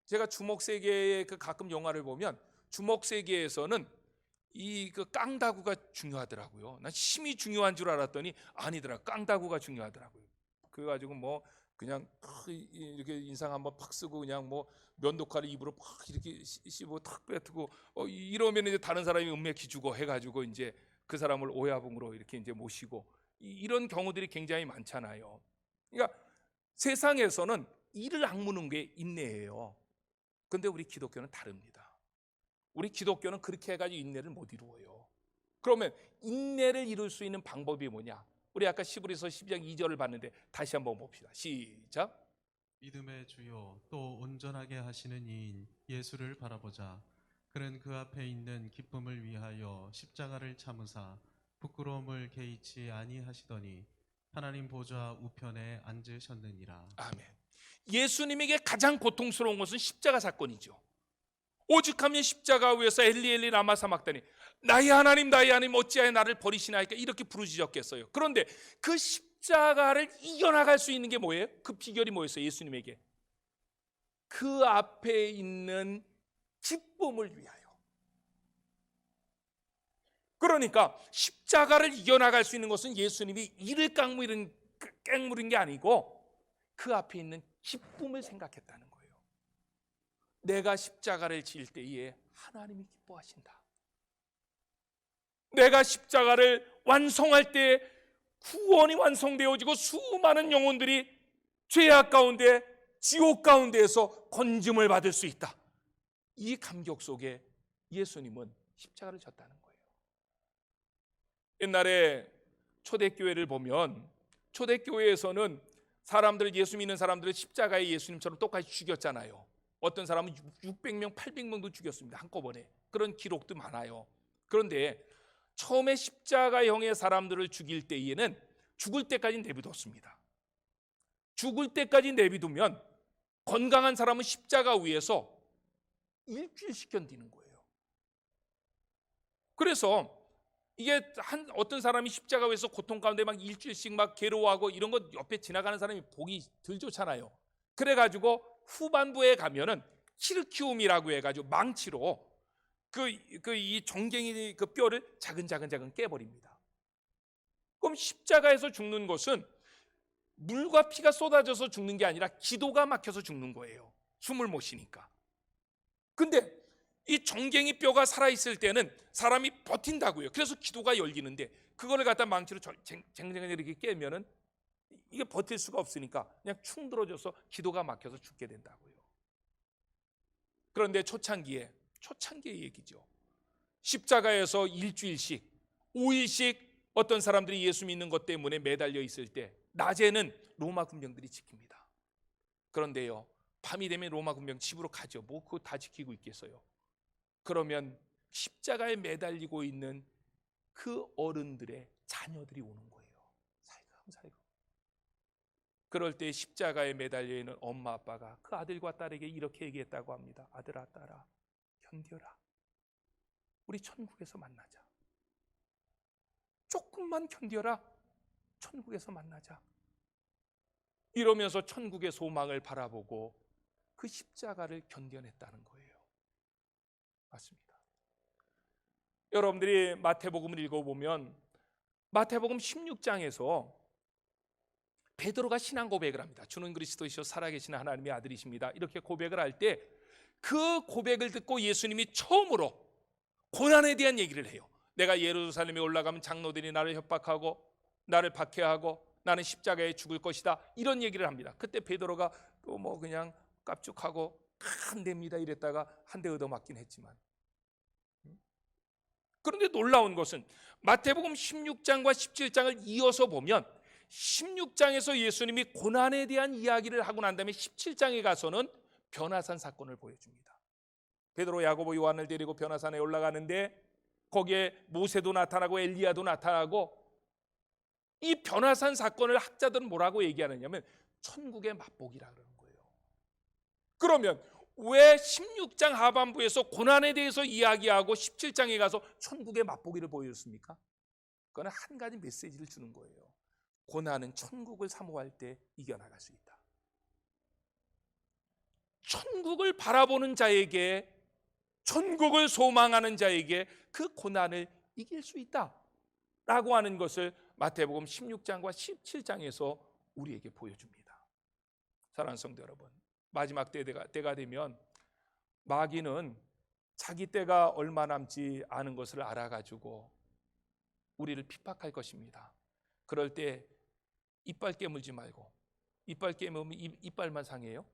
제가 주먹세계의 가끔 영화를 보면 주먹세계에서는 이 깡다구가 중요하더라고요. 난 힘이 중요한 줄 알았더니 아니더라. 깡다구가 중요하더라고요. 그래가지고 뭐 그냥 이렇게 인상 한번 팍 쓰고 그냥 뭐 면도칼을 입으로 팍 이렇게 씹어 탁 뱉고 이러면 이제 다른 사람이 은맥 기주고 해가지고 이제 그 사람을 오야붕으로 이렇게 이제 모시고 이런 경우들이 굉장히 많잖아요. 그러니까 세상에서는 이를 악무는 게 인내예요. 근데 우리 기독교는 다릅니다. 우리 기독교는 그렇게 해가지고 인내를 못 이루어요. 그러면 인내를 이룰 수 있는 방법이 뭐냐? 우리 아까 시브리서 12장 2절을 봤는데 다시 한번 봅시다. 시작. 믿음의 주요 또 온전하게 하시는 이인 예수를 바라보자. 그는 그 앞에 있는 기쁨을 위하여 십자가를 참으사 부끄러움을 개의치 아니하시더니 하나님 보좌 우편에 앉으셨느니라. 아멘. 예수님에게 가장 고통스러운 것은 십자가 사건이죠. 오죽하면 십자가 위에서 엘리 엘리 라마 사막다니 나의 하나님 어찌하여 나를 버리시나이까 이렇게 부르짖었겠어요. 그런데 그 십자가를 이겨나갈 수 있는 게 뭐예요? 그 비결이 뭐였어요? 예수님에게 그 앞에 있는 기쁨을 위하여. 그러니까 십자가를 이겨나갈 수 있는 것은 예수님이 이를 깽무린 게 아니고 그 앞에 있는 기쁨을 생각했다는 거예요. 내가 십자가를 질 때에 하나님이 기뻐하신다. 내가 십자가를 완성할 때 구원이 완성되어지고 수많은 영혼들이 죄악 가운데 지옥 가운데에서 건짐을 받을 수 있다. 이 감격 속에 예수님은 십자가를 졌다는 거예요. 옛날에 초대교회를 보면 초대교회에서는 사람들, 예수 믿는 사람들을 십자가에 예수님처럼 똑같이 죽였잖아요. 어떤 사람은 600명, 800명도 죽였습니다. 한꺼번에. 그런 기록도 많아요. 그런데 처음에 십자가형의 사람들을 죽일 때에는 죽을 때까지 내비뒀습니다. 죽을 때까지 내비두면 건강한 사람은 십자가 위에서 일주일씩 견디는 거예요. 그래서 이게 어떤 사람이 십자가 위에서 고통 가운데 막 일주일씩 막 괴로워하고 이런 것 옆에 지나가는 사람이 보기 덜 좋잖아요. 그래가지고 후반부에 가면은 키르키움이라고 해가지고 망치로 이 정갱이 그 뼈를 작은 깨버립니다. 그럼 십자가에서 죽는 것은 물과 피가 쏟아져서 죽는 게 아니라 기도가 막혀서 죽는 거예요. 숨을 못 쉬니까. 근데 이 정갱이 뼈가 살아있을 때는 사람이 버틴다고요. 그래서 기도가 열리는데 그거를 갖다 망치로 쟁쟁하게 이렇게 깨면은 이게 버틸 수가 없으니까 그냥 충 들어져서 기도가 막혀서 죽게 된다고요. 그런데 초창기의 얘기죠. 십자가에서 일주일씩 5일씩 어떤 사람들이 예수 믿는 것 때문에 매달려 있을 때 낮에는 로마 군병들이 지킵니다. 그런데요, 밤이 되면 로마 군병 집으로 가죠. 뭐 그거 다 지키고 있겠어요. 그러면 십자가에 매달리고 있는 그 어른들의 자녀들이 오는 거예요. 살금살금. 그럴 때 십자가에 매달려 있는 엄마 아빠가 그 아들과 딸에게 이렇게 얘기했다고 합니다. 아들아, 딸아, 견뎌라. 우리 천국에서 만나자. 조금만 견뎌라. 천국에서 만나자. 이러면서 천국의 소망을 바라보고 그 십자가를 견뎌냈다는 거예요. 맞습니다. 여러분들이 마태복음을 읽어보면 마태복음 16장에서 베드로가 신앙 고백을 합니다. 주는 그리스도이시오 살아계신 하나님의 아들이십니다. 이렇게 고백을 할 때 그 고백을 듣고 예수님이 처음으로 고난에 대한 얘기를 해요. 내가 예루살렘에 올라가면 장로들이 나를 협박하고 나를 박해하고 나는 십자가에 죽을 것이다, 이런 얘기를 합니다. 그때 베드로가 또 뭐 그냥 깝죽하고 안 됩니다 이랬다가 한 대 얻어맞긴 했지만, 그런데 놀라운 것은 마태복음 16장과 17장을 이어서 보면 16장에서 예수님이 고난에 대한 이야기를 하고 난 다음에 17장에 가서는 변화산 사건을 보여줍니다. 베드로, 야고보, 요한을 데리고 변화산에 올라가는데 거기에 모세도 나타나고 엘리야도 나타나고, 이 변화산 사건을 학자들은 뭐라고 얘기하느냐면 천국의 맛보기라 그러는 거예요. 그러면 왜 16장 하반부에서 고난에 대해서 이야기하고 17장에 가서 천국의 맛보기를 보여줬습니까? 그거는 한 가지 메시지를 주는 거예요. 고난은 천국을 사모할 때 이겨나갈 수 있다. 천국을 바라보는 자에게, 천국을 소망하는 자에게 그 고난을 이길 수 있다 라고 하는 것을 마태복음 16장과 17장에서 우리에게 보여줍니다. 사랑하는 성도 여러분, 마지막 때가 되면 마귀는 자기 때가 얼마 남지 않은 것을 알아가지고 우리를 핍박할 것입니다. 그럴 때 이빨 깨물지 말고, 이빨 깨물면 이빨만 상해요.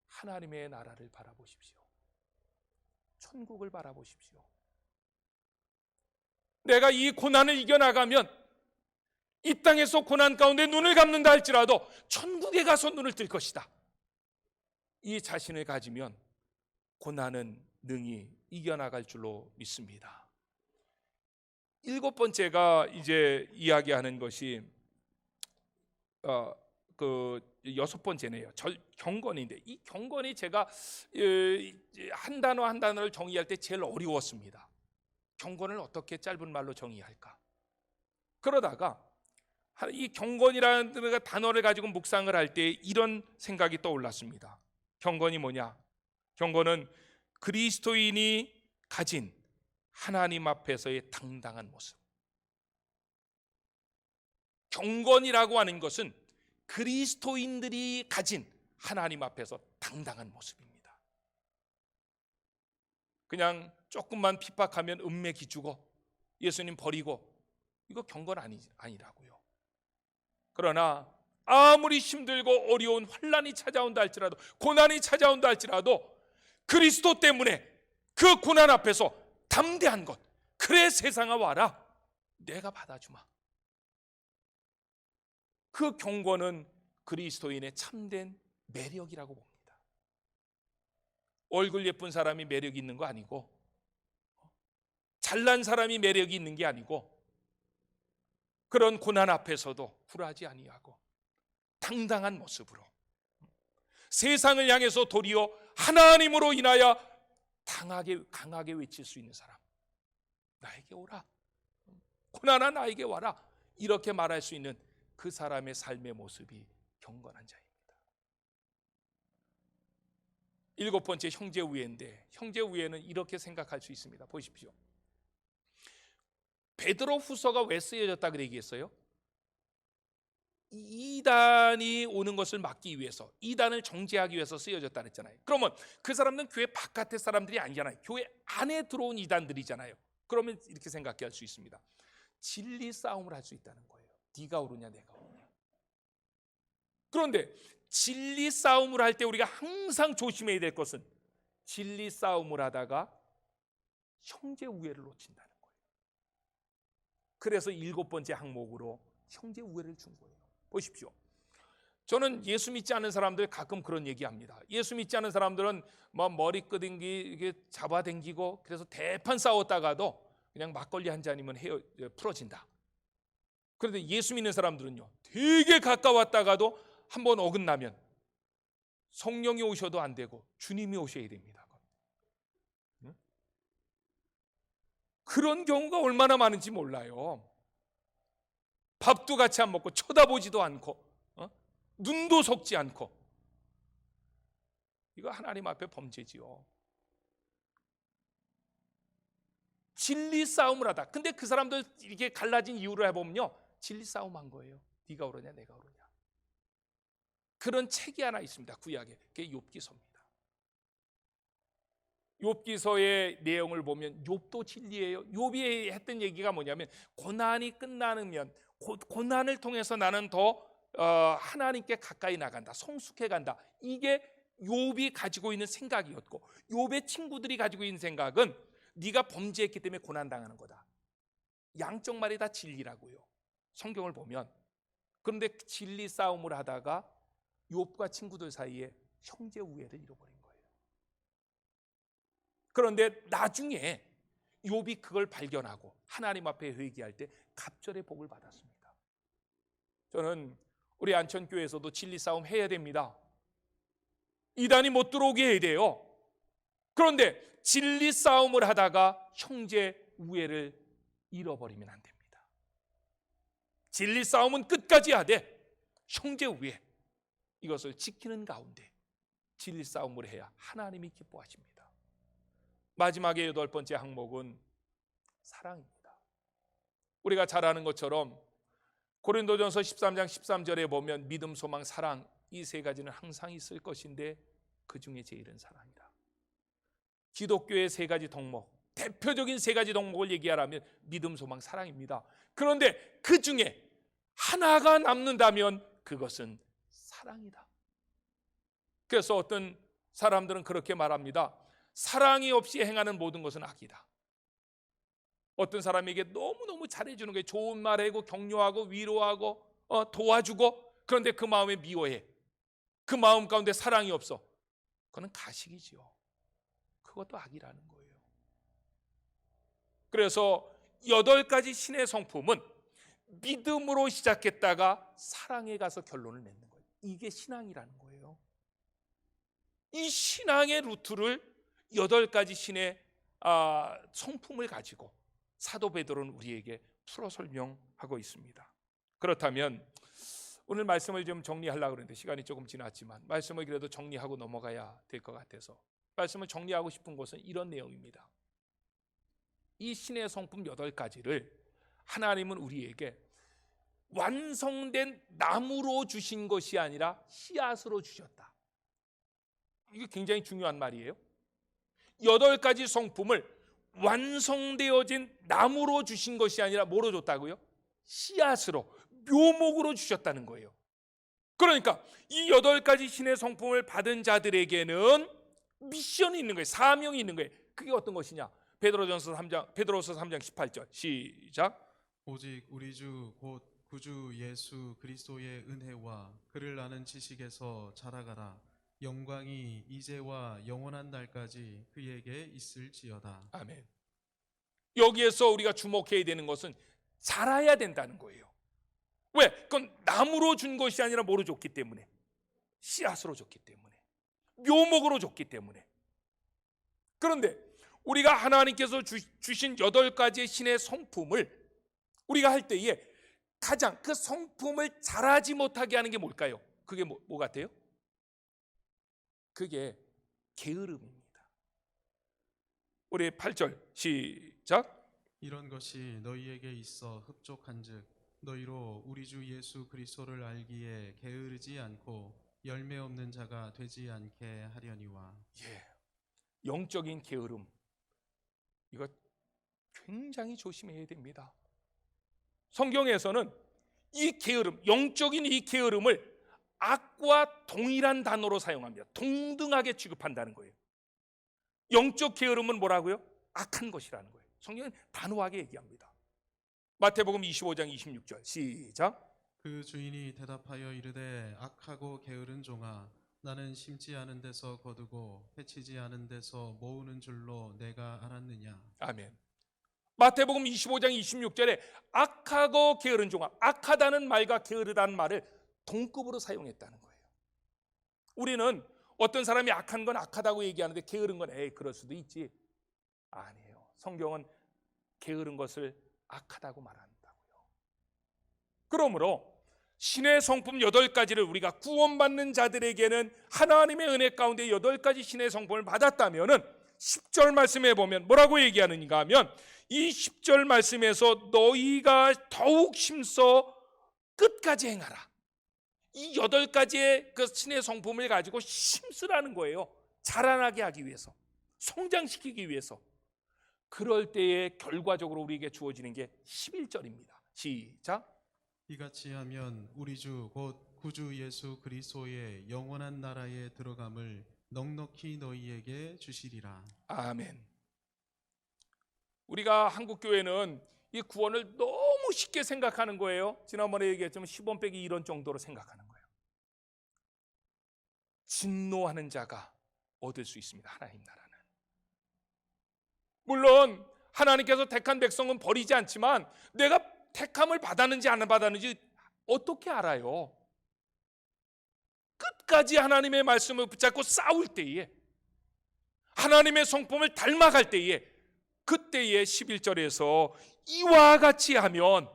하나님의 나라를 바라보십시오. 천국을 바라보십시오. 내가 이 고난을 이겨나가면 이 땅에서 고난 가운데 눈을 감는다 할지라도 천국에 가서 눈을 뜰 것이다. 이 자신을 가지면 고난은 능히 이겨나갈 줄로 믿습니다. 7번째가 이제 이야기하는 것이 그 6번째네요. 경건인데, 이 경건이 제가 한 단어 한 단어를 정의할 때 제일 어려웠습니다. 경건을 어떻게 짧은 말로 정의할까? 그러다가 이 경건이라는 단어를 가지고 묵상을 할 때 이런 생각이 떠올랐습니다. 경건이 뭐냐? 경건은 그리스도인이 가진 하나님 앞에서의 당당한 모습. 경건이라고 하는 것은 그리스도인들이 가진 하나님 앞에서 당당한 모습입니다. 그냥 조금만 핍박하면 은매 기주고 예수님 버리고, 이거 경건 아니라고요. 그러나 아무리 힘들고 어려운 환난이 찾아온다 할지라도, 고난이 찾아온다 할지라도 그리스도 때문에 그 고난 앞에서 담대한 것, 그래 세상아 와라, 내가 받아주마. 그 경건은 그리스도인의 참된 매력이라고 봅니다. 얼굴 예쁜 사람이 매력이 있는 거 아니고, 잘난 사람이 매력이 있는 게 아니고, 그런 고난 앞에서도 굴하지 아니하고 당당한 모습으로 세상을 향해서 도리어 하나님으로 인하여 강하게 외칠 수 있는 사람, 나에게 오라, 고난아 나에게 와라, 이렇게 말할 수 있는 그 사람의 삶의 모습이 경건한 자입니다. 7번째 형제 우애인데, 형제 우애는 이렇게 생각할 수 있습니다. 보십시오. 베드로 후서가 왜 쓰여졌다 그래 얘기했어요? 이단이 오는 것을 막기 위해서, 이단을 정죄하기 위해서 쓰여졌다 그랬잖아요. 그러면 그 사람들은 교회 바깥의 사람들이 아니잖아요. 교회 안에 들어온 이단들이잖아요. 그러면 이렇게 생각할 수 있습니다. 진리 싸움을 할 수 있다는 거예요. 네가 옳으냐 내가 옳으냐. 그런데 진리 싸움을 할 때 우리가 항상 조심해야 될 것은, 진리 싸움을 하다가 형제 우애를 놓친다는 거예요. 그래서 7번째 항목으로 형제 우애를 준 거예요. 보십시오. 저는 예수 믿지 않은 사람들 가끔 그런 얘기합니다. 예수 믿지 않은 사람들은 뭐 머리 끄댕기 잡아당기고 그래서 대판 싸웠다가도 그냥 막걸리 한 잔이면 풀어진다. 그런데 예수 믿는 사람들은요, 되게 가까웠다가도 한번 어긋나면 성령이 오셔도 안 되고 주님이 오셔야 됩니다. 그런 경우가 얼마나 많은지 몰라요. 밥도 같이 안 먹고 쳐다보지도 않고 눈도 속지 않고. 이거 하나님 앞에 범죄지요. 진리 싸움을 하다. 근데 그 사람들 이렇게 갈라진 이유를 해보면요, 진리 싸움한 거예요. 네가 옳으냐 내가 옳으냐. 그런 책이 하나 있습니다, 구약에. 그게 욥기서입니다. 욥기서의 내용을 보면 욥도 진리예요. 욥이 했던 얘기가 뭐냐면, 고난이 끝나면, 고난을 통해서 나는 더 하나님께 가까이 나간다, 성숙해 간다. 이게 욥이 가지고 있는 생각이었고, 욥의 친구들이 가지고 있는 생각은 네가 범죄했기 때문에 고난당하는 거다. 양쪽 말이 다 진리라고요, 성경을 보면. 그런데 진리 싸움을 하다가 욥과 친구들 사이에 형제 우애를 잃어버린 거예요. 그런데 나중에 욥이 그걸 발견하고 하나님 앞에 회개할 때 갑절의 복을 받았습니다. 저는 우리 안천교회에서도 진리 싸움 해야 됩니다. 이단이 못 들어오게 해야 돼요. 그런데 진리 싸움을 하다가 형제 우애를 잃어버리면 안 됩니다. 진리 싸움은 끝까지 하되 형제 우애, 이것을 지키는 가운데 진리 싸움을 해야 하나님이 기뻐하십니다. 마지막에 8번째 항목은 사랑입니다. 우리가 잘 아는 것처럼 고린도전서 13장 13절에 보면 믿음, 소망, 사랑, 이 3가지는 항상 있을 것인데 그 중에 제일은 사랑이다. 기독교의 3가지 덕목, 대표적인 3가지 덕목을 얘기하라면 믿음, 소망, 사랑입니다. 그런데 그 중에 하나가 남는다면 그것은 사랑이다. 그래서 어떤 사람들은 그렇게 말합니다. 사랑이 없이 행하는 모든 것은 악이다. 어떤 사람에게 너무너무 잘해주는 거예요. 좋은 말 하고 격려하고 위로하고 도와주고, 그런데 그 마음에 미워해. 그 마음 가운데 사랑이 없어. 그거는 가식이지요. 그것도 악이라는 거예요. 그래서 8가지 신의 성품은 믿음으로 시작했다가 사랑에 가서 결론을 맺는 거예요. 이게 신앙이라는 거예요. 이 신앙의 루트를 8가지 신의 성품을 가지고 사도 베드로는 우리에게 풀어 설명하고 있습니다. 그렇다면 오늘 말씀을 좀 정리하려고 그러는데 시간이 조금 지났지만 말씀을 그래도 정리하고 넘어가야 될 것 같아서 말씀을 정리하고 싶은 것은 이런 내용입니다. 이 신의 성품 8가지를 하나님은 우리에게 완성된 나무로 주신 것이 아니라 씨앗으로 주셨다. 이게 굉장히 중요한 말이에요. 8가지 성품을 완성되어진 나무로 주신 것이 아니라 뭐로 줬다고요? 씨앗으로, 묘목으로 주셨다는 거예요. 그러니까 이 8가지 신의 성품을 받은 자들에게는 미션이 있는 거예요. 사명이 있는 거예요. 그게 어떤 것이냐? 베드로서 3장 18절 시작. 오직 우리 주 곧 구주 예수 그리스도의 은혜와 그를 아는 지식에서 자라가라. 영광이 이제와 영원한 날까지 그에게 있을지어다. 아멘. 여기에서 우리가 주목해야 되는 것은 자라야 된다는 거예요. 왜? 그건 나무로 준 것이 아니라 뭐로 줬기 때문에? 씨앗으로 줬기 때문에, 묘목으로 줬기 때문에. 그런데 우리가 하나님께서 주신 8가지의 신의 성품을 우리가 할 때에 가장 그 성품을 자라지 못하게 하는 게 뭘까요? 그게 뭐 같아요? 그게 게으름입니다. 우리 8절 시작. 이런 것이 너희에게 있어 흡족한즉 너희로 우리 주 예수 그리스도를 알기에 게으르지 않고 열매 없는 자가 되지 않게 하려니와. 영적인 게으름, 이거 굉장히 조심해야 됩니다. 성경에서는 이 게으름, 영적인 이 게으름을 악과 동일한 단어로 사용합니다. 동등하게 취급한다는 거예요. 영적 게으름은 뭐라고요? 악한 것이라는 거예요. 성경은 단호하게 얘기합니다. 마태복음 25장 26절 시작. 그 주인이 대답하여 이르되 악하고 게으른 종아, 나는 심지 않은 데서 거두고 해치지 않은 데서 모으는 줄로 내가 알았느냐. 아멘. 마태복음 25장 26절에 악하고 게으른 종아, 악하다는 말과 게으르다는 말을 동급으로 사용했다는 거예요. 우리는 어떤 사람이 악한 건 악하다고 얘기하는데 게으른 건 에이 그럴 수도 있지. 아니에요. 성경은 게으른 것을 악하다고 말한다고요. 그러므로 신의 성품 8가지를 우리가 구원받는 자들에게는 하나님의 은혜 가운데 8가지 신의 성품을 받았다면은 10절 말씀에 보면 뭐라고 얘기하는가 하면 이 10절 말씀에서 너희가 더욱 힘써 끝까지 행하라. 이 8가지의 그 신의 성품을 가지고 힘쓰라는 거예요. 자라나게 하기 위해서, 성장시키기 위해서. 그럴 때에 결과적으로 우리에게 주어지는 게 11절입니다. 시작. 이같이 하면 우리 주 곧 구주 예수 그리스도의 영원한 나라에 들어감을 넉넉히 너희에게 주시리라. 아멘. 우리가 한국 교회는 이 구원을 너무 쉽게 생각하는 거예요. 지난번에 얘기했지만 10원 빼기 1원 정도로 생각하는 거예요. 진노하는 자가 얻을 수 있습니다. 하나님 나라는. 물론 하나님께서 택한 백성은 버리지 않지만 내가 택함을 받았는지 안 받았는지 어떻게 알아요? 끝까지 하나님의 말씀을 붙잡고 싸울 때에, 하나님의 성품을 닮아갈 때에, 그때에 11절에서 이와 같이 하면,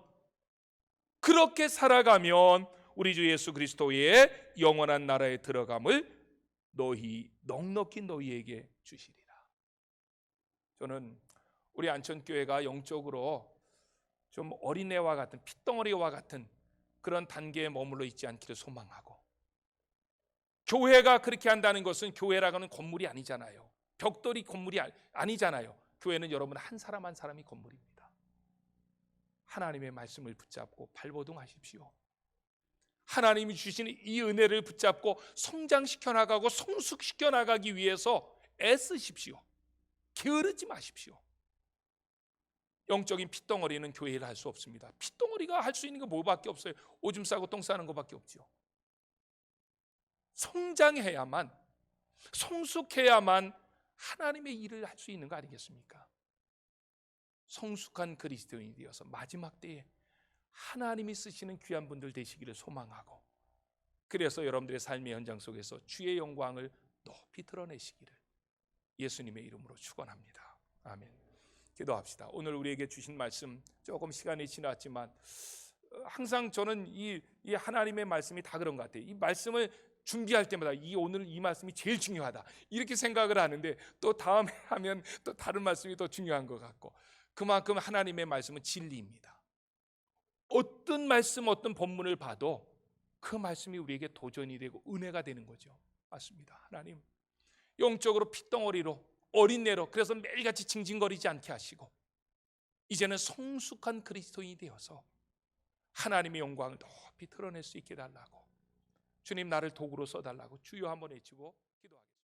그렇게 살아가면 우리 주 예수 그리스도의 영원한 나라에 들어감을 넉넉히 너희에게 주시리라. 저는 우리 안천교회가 영적으로 좀 어린애와 같은, 핏덩어리와 같은 그런 단계에 머물러 있지 않기를 소망하고, 교회가 그렇게 한다는 것은 교회라고 하는 건물이 아니잖아요. 벽돌이 건물이 아니잖아요. 교회는 여러분 한 사람 한 사람이 건물입니다. 하나님의 말씀을 붙잡고 발버둥하십시오. 하나님이 주시는 이 은혜를 붙잡고 성장시켜 나가고 성숙시켜 나가기 위해서 애쓰십시오. 게으르지 마십시오. 영적인 핏덩어리는 교회를 할 수 없습니다. 핏덩어리가 할 수 있는 게 뭐밖에 없어요? 오줌 싸고 똥 싸는 것밖에 없죠. 성장해야만, 성숙해야만 하나님의 일을 할 수 있는 거 아니겠습니까? 성숙한 그리스도인이 되어서 마지막 때에 하나님이 쓰시는 귀한 분들 되시기를 소망하고, 그래서 여러분들의 삶의 현장 속에서 주의 영광을 높이 드러내시기를 예수님의 이름으로 축원합니다. 아멘. 기도합시다. 오늘 우리에게 주신 말씀, 조금 시간이 지났지만 항상 저는 이 하나님의 말씀이 다 그런 것 같아요. 이 말씀을 준비할 때마다 오늘 이 말씀이 제일 중요하다 이렇게 생각을 하는데, 또 다음에 하면 또 다른 말씀이 더 중요한 것 같고, 그만큼 하나님의 말씀은 진리입니다. 어떤 말씀, 어떤 본문을 봐도 그 말씀이 우리에게 도전이 되고 은혜가 되는 거죠. 맞습니다. 하나님, 영적으로 핏덩어리로, 어린애로, 그래서 매일같이 징징거리지 않게 하시고, 이제는 성숙한 그리스도인이 되어서 하나님의 영광을 높이 드러낼 수 있게 달라고, 주님 나를 도구로 써달라고 주여 한번 외치고 기도하겠습니다.